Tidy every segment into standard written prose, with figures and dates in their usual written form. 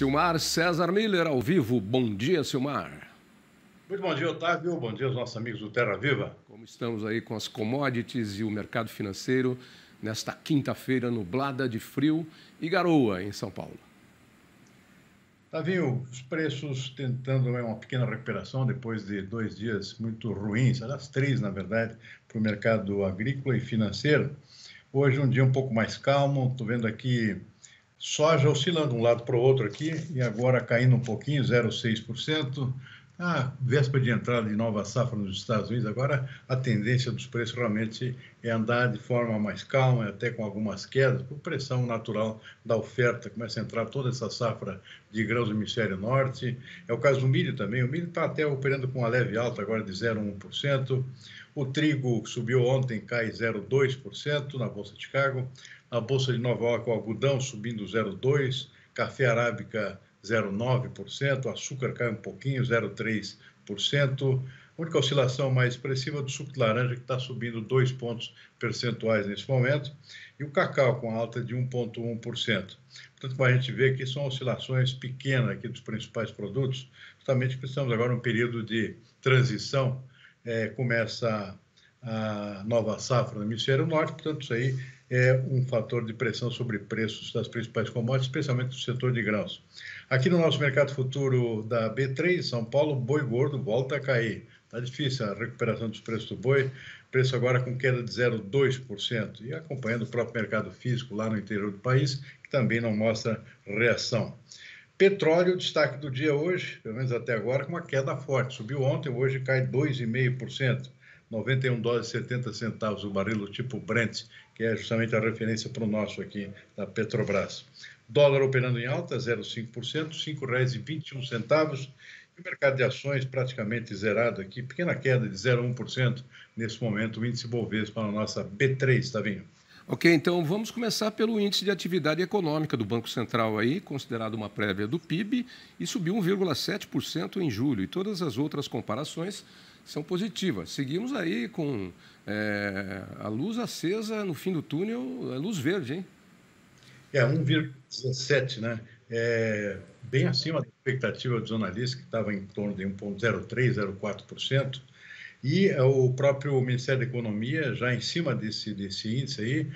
Silmar César Miller, ao vivo. Bom dia, Silmar. Muito bom dia, Otávio. Bom dia aos nossos amigos do Terra Viva. Como estamos aí com as commodities e o mercado financeiro nesta quinta-feira nublada de frio e garoa em São Paulo? Tavinho, os preços tentando uma pequena recuperação depois de 2 dias muito ruins, aliás, 3, na verdade, para o mercado agrícola e financeiro. Hoje um dia um pouco mais calmo, estou vendo aqui soja oscilando de um lado para o outro aqui e agora caindo um pouquinho, 0,6%. Véspera de entrada de nova safra nos Estados Unidos, agora a tendência dos preços realmente é andar de forma mais calma, até com algumas quedas, por pressão natural da oferta. Começa a entrar toda essa safra de grãos do hemisfério norte. É o caso do milho também. O milho está até operando com uma leve alta agora de 0,1%. O trigo subiu ontem, cai 0,2% na Bolsa de Chicago. Na Bolsa de Nova York, o algodão subindo 0,2%. Café arábica 0,9%, o açúcar cai um pouquinho, 0,3%. A única oscilação mais expressiva do suco de laranja, que está subindo 2 pontos percentuais nesse momento, e o cacau com alta de 1,1%. Portanto, como a gente vê que são oscilações pequenas aqui dos principais produtos, justamente porque estamos agora num período de transição, começa a nova safra no hemisfério norte, portanto, isso aí é um fator de pressão sobre preços das principais commodities, especialmente do setor de grãos. Aqui no nosso mercado futuro da B3, São Paulo, boi gordo volta a cair. Está difícil a recuperação dos preços do boi, preço agora com queda de 0,2%, e acompanhando o próprio mercado físico lá no interior do país, que também não mostra reação. Petróleo, destaque do dia hoje, pelo menos até agora, com uma queda forte. Subiu ontem, hoje cai 2,5%. 91 dólares e 70 centavos o barril do tipo Brent, que é justamente a referência para o nosso aqui da Petrobras. Dólar operando em alta, 0,5%, R$ 5,21. E o mercado de ações praticamente zerado aqui, pequena queda de 0,1% nesse momento, o índice Bovespa na nossa B3, Tavinho. Ok, então vamos começar pelo índice de atividade econômica do Banco Central aí, considerado uma prévia do PIB, e subiu 1,7% em julho. E todas as outras comparações são positivas. Seguimos aí com a luz acesa no fim do túnel, a luz verde, hein? 1,17, né? Bem acima da expectativa dos analistas, que estava em torno de 1,03, 0,4%. E o próprio Ministério da Economia, já em cima desse índice aí,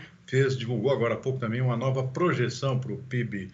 divulgou agora há pouco também uma nova projeção para o PIB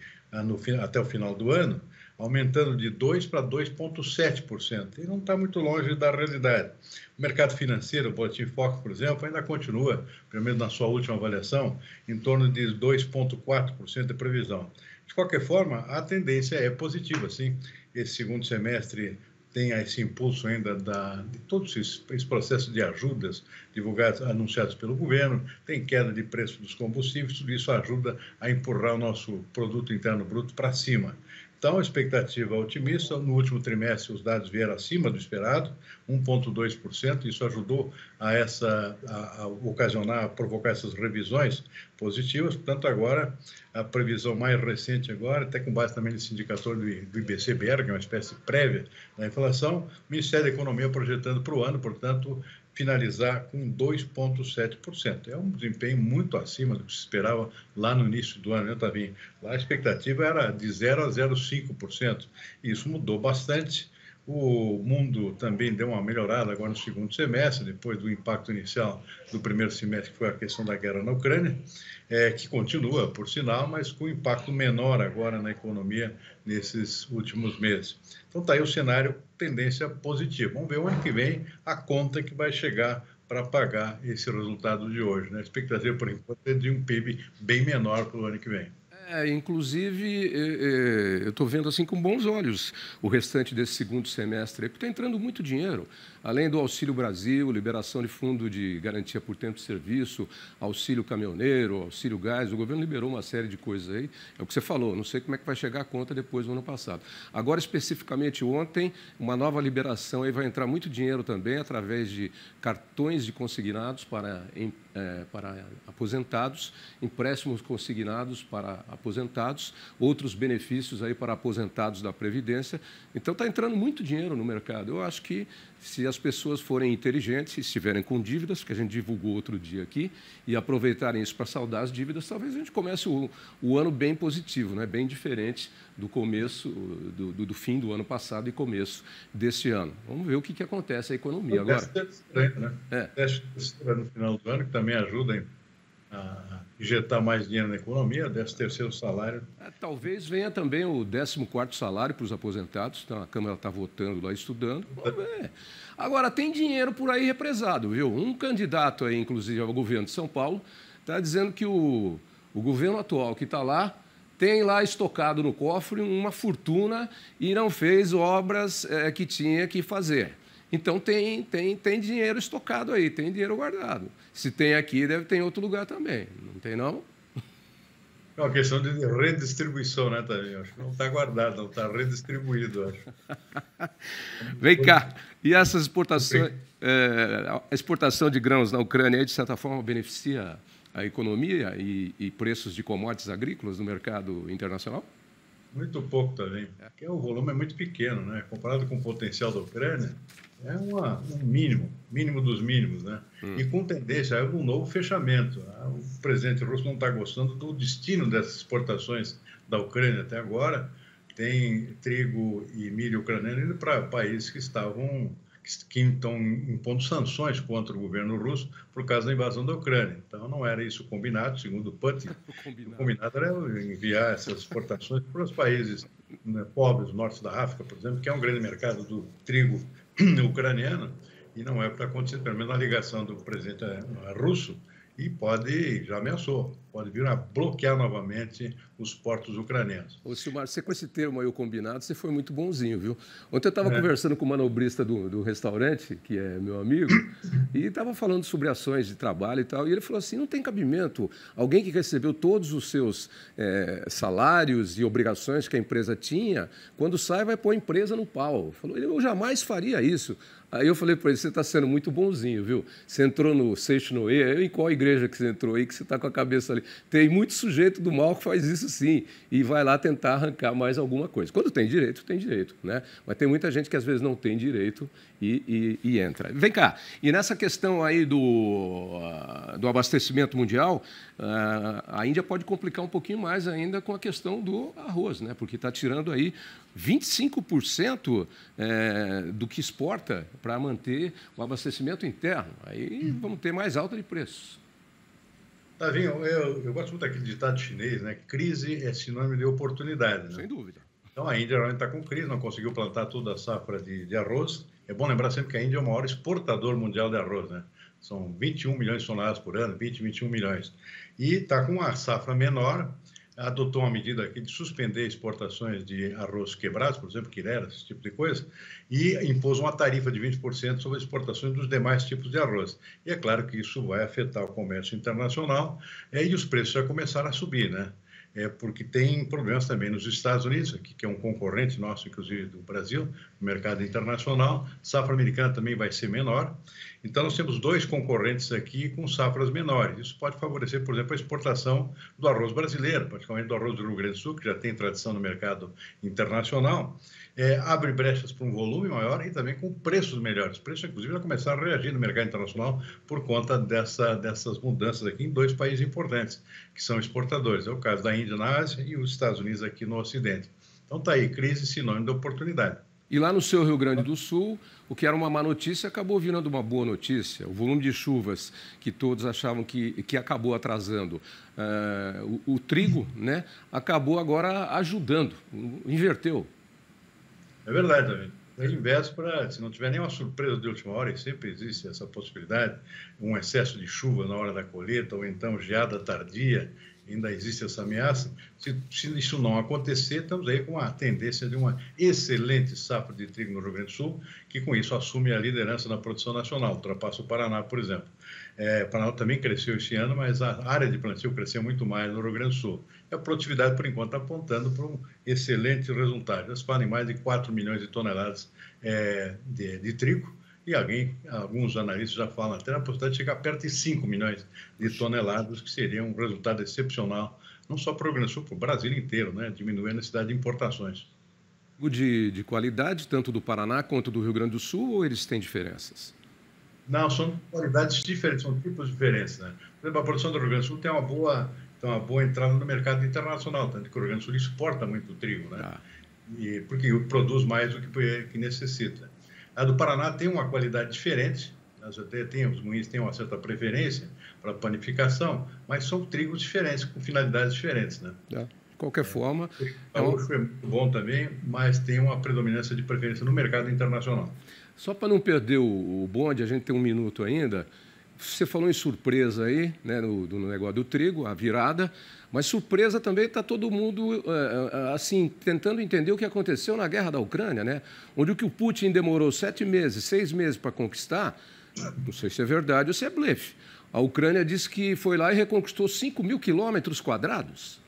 até o final do ano, aumentando de 2% para 2,7%. E não está muito longe da realidade. O mercado financeiro, o Boletim Focus, por exemplo, ainda continua, pelo menos na sua última avaliação, em torno de 2,4% de previsão. De qualquer forma, a tendência é positiva, sim. Esse segundo semestre tem esse impulso ainda de todos esse processo de ajudas divulgados, anunciados pelo governo, tem queda de preço dos combustíveis, tudo isso ajuda a empurrar o nosso produto interno bruto para cima. Então, a expectativa é otimista. No último trimestre, os dados vieram acima do esperado, 1,2%. Isso ajudou a ocasionar, a provocar essas revisões positivas. Portanto, agora, a previsão mais recente agora, até com base também nesse indicador do IBC-BR, que é uma espécie prévia da inflação, o Ministério da Economia projetando para o ano, portanto, finalizar com 2,7%. É um desempenho muito acima do que se esperava lá no início do ano, né, Tavinho? Lá a expectativa era de 0 a 0,5%. Isso mudou bastante. O mundo também deu uma melhorada agora no segundo semestre, depois do impacto inicial do primeiro semestre, que foi a questão da guerra na Ucrânia, que continua, por sinal, mas com impacto menor agora na economia nesses últimos meses. Então está aí o cenário, tendência positiva. Vamos ver o ano que vem a conta que vai chegar para pagar esse resultado de hoje, né? A expectativa, por enquanto, é de um PIB bem menor para o ano que vem. Inclusive, eu estou vendo assim com bons olhos o restante desse segundo semestre, porque está entrando muito dinheiro, além do Auxílio Brasil, liberação de fundo de garantia por tempo de serviço, auxílio caminhoneiro, auxílio gás, o governo liberou uma série de coisas aí, é o que você falou, não sei como é que vai chegar a conta depois do ano passado. Agora, especificamente ontem, uma nova liberação, aí vai entrar muito dinheiro também através de cartões de consignados para aposentados, empréstimos consignados para aposentados, outros benefícios aí para aposentados da Previdência. Então, está entrando muito dinheiro no mercado. Eu acho que, se as pessoas forem inteligentes, se estiverem com dívidas, que a gente divulgou outro dia aqui, e aproveitarem isso para saldar as dívidas, talvez a gente comece o ano bem positivo, né? Bem diferente do começo, do fim do ano passado e começo deste ano. Vamos ver o que acontece à economia agora. Teste no final do ano, que também ajuda a injetar mais dinheiro na economia, 13º salário. Talvez venha também o 14º salário para os aposentados. Então, a Câmara está votando lá, estudando. Vamos ver. Agora, tem dinheiro por aí represado, viu? Um candidato aí, inclusive, ao governo de São Paulo, está dizendo que o governo atual que está lá tem lá estocado no cofre uma fortuna e não fez obras que tinha que fazer. Então, tem dinheiro estocado aí, tem dinheiro guardado. Se tem aqui, deve ter em outro lugar também. Não tem, não? É uma questão de redistribuição, né, Tavinho? Acho que não está guardado, não está redistribuído, acho. Vem cá, e essas exportações, a exportação de grãos na Ucrânia, de certa forma, beneficia a economia e preços de commodities agrícolas no mercado internacional? Muito pouco também, porque o volume é muito pequeno, né? Comparado com o potencial da Ucrânia, é um mínimo dos mínimos, né? E com tendência a um novo fechamento. O presidente russo não está gostando do destino dessas exportações da Ucrânia até agora. Tem trigo e milho ucraniano indo para países que estão impondo sanções contra o governo russo por causa da invasão da Ucrânia. Então, não era isso combinado, segundo Putin. O combinado era enviar essas exportações para os países, né, pobres do norte da África, por exemplo, que é um grande mercado do trigo ucraniano, e não é o que está acontecendo, pelo menos na ligação do presidente russo, e já ameaçou, pode vir a bloquear novamente os portos ucranianos. Ô, Silmar, você com esse termo aí, o combinado, você foi muito bonzinho, viu? Ontem eu estava conversando com o manobrista do restaurante, que é meu amigo, e estava falando sobre ações de trabalho e tal, e ele falou assim, não tem cabimento alguém que recebeu todos os seus salários e obrigações que a empresa tinha, quando sai vai pôr a empresa no pau. Falou, eu jamais faria isso. Aí eu falei para ele, você está sendo muito bonzinho, viu? Você entrou no Seixo Noé, em qual igreja que você entrou aí, que você está com a cabeça ali? Tem muito sujeito do mal que faz isso sim, e vai lá tentar arrancar mais alguma coisa. Quando tem direito, né? Mas tem muita gente que às vezes não tem direito e entra. Vem cá, e nessa questão aí do abastecimento mundial, a Índia pode complicar um pouquinho mais ainda com a questão do arroz, né? Porque está tirando aí 25% do que exporta para manter o abastecimento interno. Aí vamos ter mais alta de preços. Tavinho, eu gosto muito daquele ditado chinês, né? Crise é sinônimo de oportunidade. Né? Sem dúvida. Então, a Índia realmente está com crise, não conseguiu plantar toda a safra de arroz. É bom lembrar sempre que a Índia é o maior exportador mundial de arroz, né? São 21 milhões de toneladas por ano, 21 milhões. E está com uma safra menor, adotou uma medida aqui de suspender exportações de arroz quebrados, por exemplo, quireras, esse tipo de coisa, e impôs uma tarifa de 20% sobre as exportações dos demais tipos de arroz. E é claro que isso vai afetar o comércio internacional e os preços já começaram a subir, né? Porque tem problemas também nos Estados Unidos, aqui, que é um concorrente nosso, inclusive do Brasil, no mercado internacional. Safra americana também vai ser menor. Então, nós temos dois concorrentes aqui com safras menores. Isso pode favorecer, por exemplo, a exportação do arroz brasileiro, particularmente do arroz do Rio Grande do Sul, que já tem tradição no mercado internacional. Abre brechas para um volume maior e também com preços melhores. Preços, inclusive, já começaram a reagir no mercado internacional por conta dessas mudanças aqui em dois países importantes, que são exportadores. É o caso da Índia na Ásia e os Estados Unidos aqui no Ocidente. Então, está aí, crise sinônimo de oportunidade. E lá no seu Rio Grande do Sul, o que era uma má notícia acabou virando uma boa notícia. O volume de chuvas que todos achavam que acabou atrasando o trigo, né, acabou agora ajudando, inverteu. É verdade, também. Em véspera, se não tiver nenhuma surpresa de última hora, e sempre existe essa possibilidade, um excesso de chuva na hora da colheita, ou então geada tardia, ainda existe essa ameaça. Se isso não acontecer, estamos aí com a tendência de uma excelente safra de trigo no Rio Grande do Sul, que com isso assume a liderança na produção nacional, ultrapassa o Paraná, por exemplo. O Paraná também cresceu esse ano, mas a área de plantio cresceu muito mais no Rio Grande do Sul. E a produtividade, por enquanto, está apontando para um excelente resultado. Já se fala em mais de 4 milhões de toneladas de trigo, e alguns analistas já falam até na possibilidade de chegar perto de 5 milhões de toneladas, que seria um resultado excepcional, não só para o Rio Grande do Sul, para o Brasil inteiro, né? Diminuir a necessidade de importações. De qualidade, tanto do Paraná quanto do Rio Grande do Sul, ou eles têm diferenças? Não, são qualidades diferentes, são tipos diferentes, né? Por exemplo, a produção do Rio Grande do Sul tem uma boa entrada no mercado internacional, tanto que o Rio Grande do Sul exporta muito trigo, né? Ah, Porque produz mais do que necessita. A do Paraná tem uma qualidade diferente, os moinhos têm uma certa preferência para panificação, mas são trigos diferentes, com finalidades diferentes, né? de qualquer forma... O gaúcho é muito bom também, mas tem uma predominância de preferência no mercado internacional. Só para não perder o bonde, a gente tem um minuto ainda. Você falou em surpresa aí, né, no negócio do trigo, a virada, mas surpresa também está todo mundo assim tentando entender o que aconteceu na guerra da Ucrânia, né? Onde o que o Putin demorou 7 meses, 6 meses para conquistar, não sei se é verdade ou se é blefe. A Ucrânia disse que foi lá e reconquistou 5.000 quilômetros quadrados.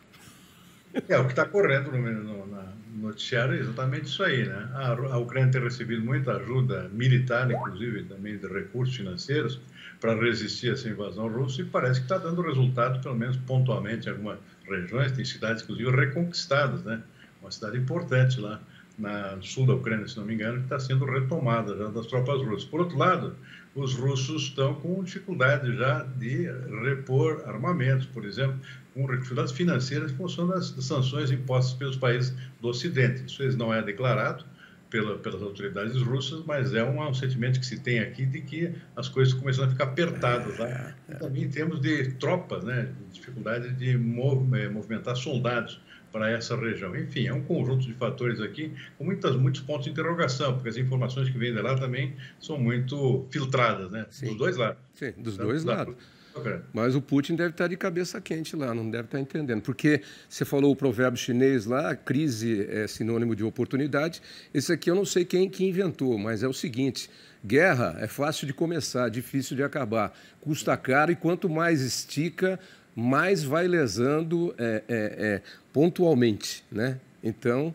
O que está correndo no noticiário é exatamente isso aí, né? A Ucrânia tem recebido muita ajuda militar, inclusive também de recursos financeiros, para resistir a essa invasão russa, e parece que está dando resultado, pelo menos pontualmente, em algumas regiões. Tem cidades, inclusive, reconquistadas, né? Uma cidade importante lá no sul da Ucrânia, se não me engano, que está sendo retomada já das tropas russas. Por outro lado, os russos estão com dificuldade já de repor armamentos, por exemplo, com dificuldades financeiras em função das sanções impostas pelos países do Ocidente. Isso não é declarado pelas autoridades russas, mas é um sentimento que se tem aqui de que as coisas começam a ficar apertadas lá. E também em termos de tropas, né, dificuldade de movimentar soldados para essa região. Enfim, é um conjunto de fatores aqui com muitos pontos de interrogação, porque as informações que vêm de lá também são muito filtradas, né? Sim. Dos dois lados. Sim, dos dois lados. Mas o Putin deve estar de cabeça quente lá, não deve estar entendendo. Porque você falou o provérbio chinês lá, crise é sinônimo de oportunidade. Esse aqui eu não sei quem que inventou, mas é o seguinte: guerra é fácil de começar, difícil de acabar. Custa caro e quanto mais estica, mais vai lesando pontualmente, né? Então,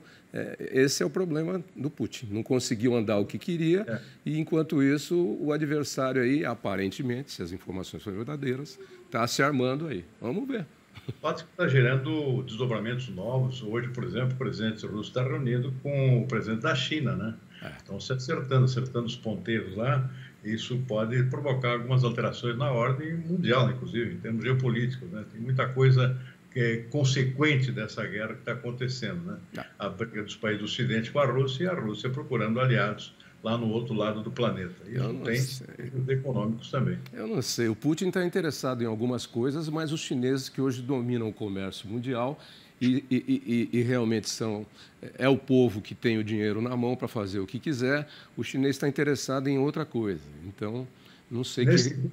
esse é o problema do Putin. Não conseguiu andar o que queria e, enquanto isso, o adversário aí, aparentemente, se as informações são verdadeiras, está se armando aí. Vamos ver. O fato está gerando desdobramentos novos. Hoje, por exemplo, o presidente russo está reunido com o presidente da China, né? Estão se acertando os ponteiros lá. Isso pode provocar algumas alterações na ordem mundial, inclusive, em termos geopolíticos, né? Tem muita coisa que é consequente dessa guerra que está acontecendo, né? A briga dos países do Ocidente com a Rússia, e a Rússia procurando aliados lá no outro lado do planeta. Isso tem os econômicos também. Eu não sei. O Putin está interessado em algumas coisas, mas os chineses que hoje dominam o comércio mundial e realmente é o povo que tem o dinheiro na mão para fazer o que quiser, o chinês está interessado em outra coisa. Então, não sei...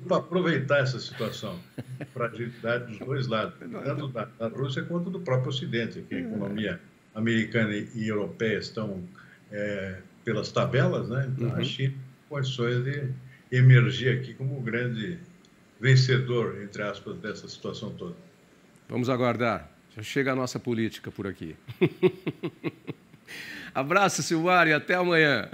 Para aproveitar essa situação, fragilidade dos dois lados, tanto da Rússia quanto do próprio Ocidente, que a economia americana e europeia estão pelas tabelas, né? Então, a China tem condições de emergir aqui como o grande vencedor, entre aspas, dessa situação toda. Vamos aguardar. Já chega a nossa política por aqui. Abraço, Silmário, e até amanhã.